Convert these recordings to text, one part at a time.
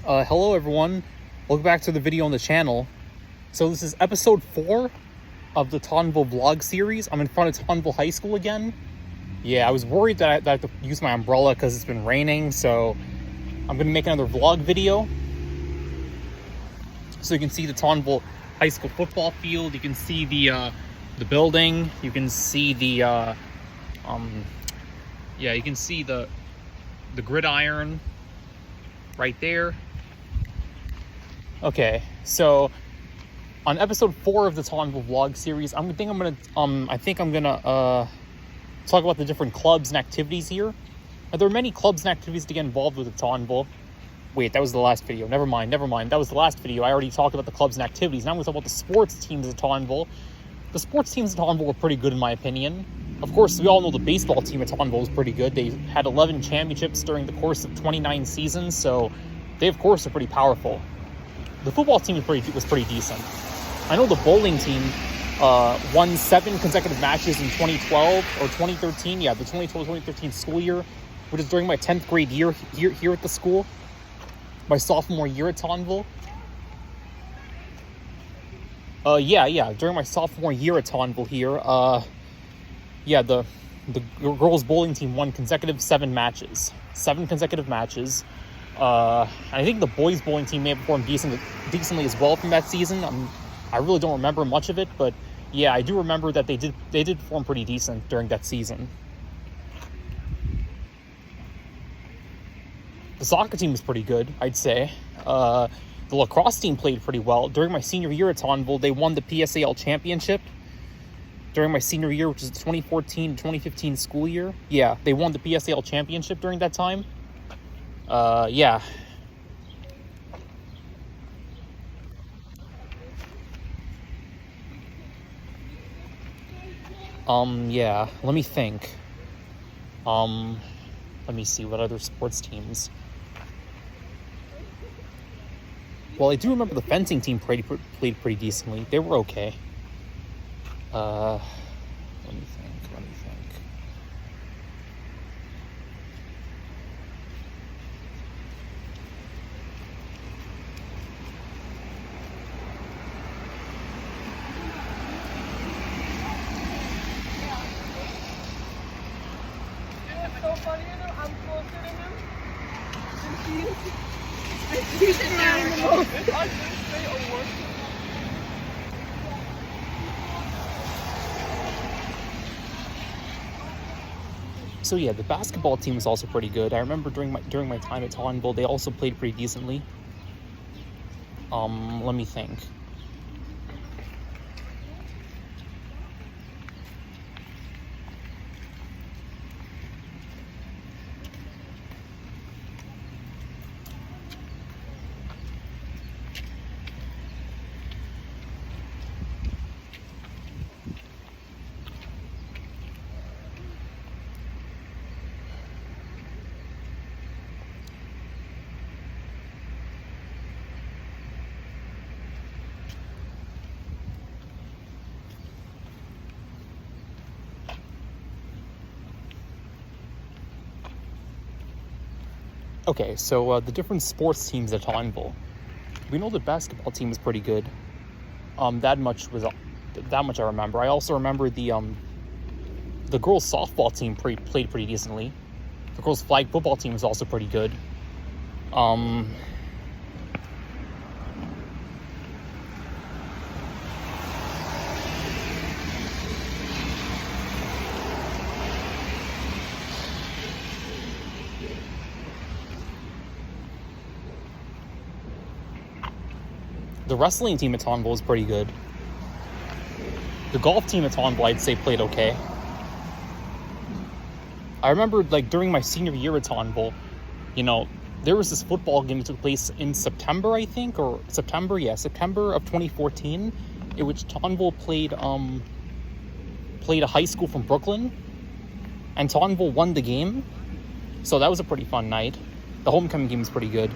Hello everyone, welcome back to the video on the channel. So this is episode 4 of the Tottenville Vlog Series. I'm in front of Tottenville High School again. Yeah, I was worried that I have to use my umbrella because it's been raining, so I'm going to make another vlog video. So you can see the Tottenville High School football field, you can see the building, you can see the, you can see the gridiron right there. Okay, so on episode 4 of the Tottenville Vlog Series, I think I'm gonna talk about the different clubs and activities here. Now, there are many clubs and activities to get involved with at Tottenville. Wait, that was the last video. Never mind. That was the last video. I already talked about the clubs and activities. Now I'm gonna talk about the sports teams at Tottenville. The sports teams at Tottenville were pretty good in my opinion. Of course, we all know the baseball team at Tottenville was pretty good. They had 11 championships during the course of 29 seasons, so they of course are pretty powerful. The football team was pretty decent. I know the bowling team won 7 consecutive matches in 2012 or 2013. Yeah, the 2012-2013 school year, which is during my 10th grade year here at the school. My sophomore year at Tottenville. During my sophomore year at Tottenville here. The girls bowling team won 7 matches. 7 consecutive matches. I think the boys bowling team may have performed decently as well from that season. I really don't remember much of it, but yeah, I do remember that they did perform pretty decent during that season. The soccer team was pretty good, I'd say. The lacrosse team played pretty well. During my senior year at Tottenville, they won the PSAL championship. During my senior year, which is the 2014-2015 school year. Yeah, they won the PSAL championship during that time. Yeah. Let me think. Let me see, what other sports teams? Well, I do remember the fencing team played pretty decently. They were okay. Let me think. So funny, I'm closer to him. He's in the most. It's on Thursday or worse. So yeah, the basketball team was also pretty good. I remember during my time at Tottenville, they also played pretty decently. Let me think. Okay, so the different sports teams at Tottenville. We know the basketball team was pretty good. That much I remember. I also remember the girls softball team played pretty decently. The girls flag football team was also pretty good. The wrestling team at Tottenville was pretty good. The golf team at Tottenville, I'd say, played okay. I remember, during my senior year at Tottenville, there was this football game that took place in September, I think, or September of 2014, in which Tottenville played a high school from Brooklyn, and Tottenville won the game. So that was a pretty fun night. The homecoming game was pretty good.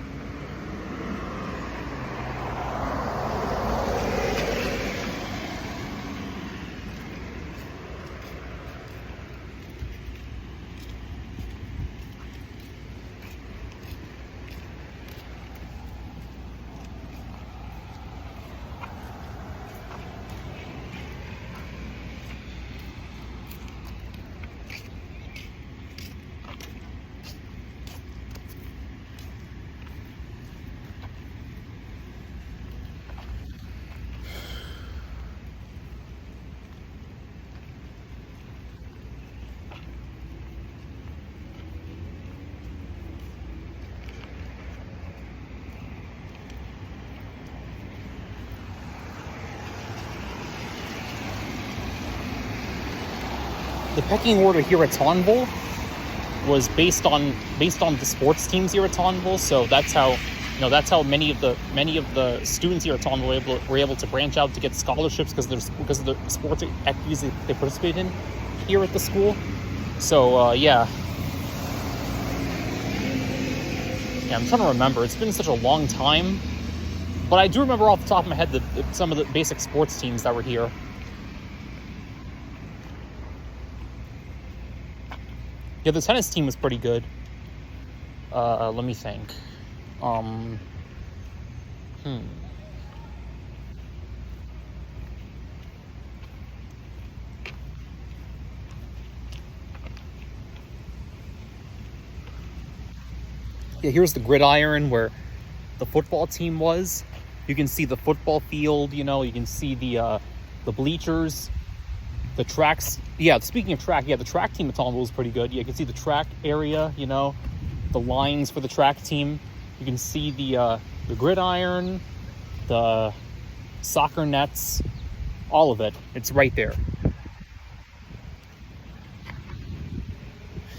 the pecking order here at Tottenville was based on the sports teams here at Tottenville. So that's how many of the students here at Tottenville were able to branch out to get scholarships because of the sports activities they participate in here at the school. So yeah, I'm trying to remember. It's been such a long time, but I do remember off the top of my head some of the basic sports teams that were here. Yeah, the tennis team was pretty good. Let me think. Yeah, here's the gridiron where the football team was. You can see the football field, you can see the bleachers, the tracks. Yeah, speaking of track, the track team at Tottenville was pretty good. Yeah, you can see the track area, the lines for the track team. You can see the gridiron, the soccer nets, all of it. It's right there.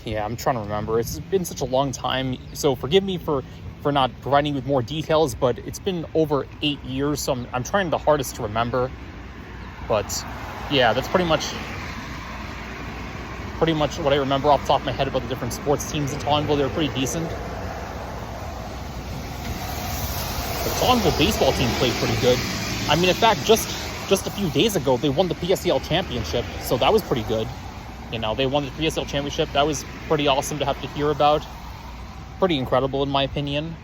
Yeah, I'm trying to remember. It's been such a long time, so forgive me for not providing you with more details, but it's been over 8 years, so I'm trying the hardest to remember. But yeah, that's pretty much what I remember off the top of my head about the different sports teams in Tottenville. They were pretty decent. The Tottenville baseball team played pretty good. I mean, in fact, just a few days ago, they won the PSEL championship, so that was pretty good. They won the PSL championship. That was pretty awesome to have to hear about. Pretty incredible, in my opinion.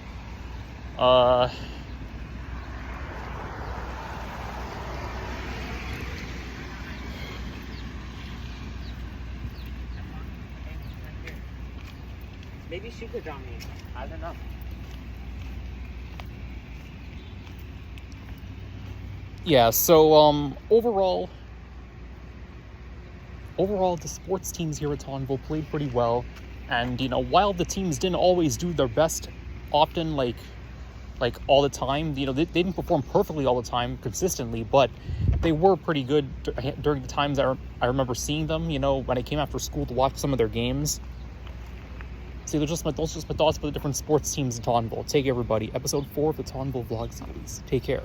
Maybe she could draw me. I don't know. Yeah, so overall, the sports teams here at Tottenville played pretty well. And, while the teams didn't always do their best often, like all the time, they didn't perform perfectly all the time, consistently, but they were pretty good during the times I remember seeing them, when I came after school to watch some of their games. So those are just my thoughts about the different sports teams in Tottenville. Take care, everybody. Episode 4 of the Tottenville Vlog Series. Take care.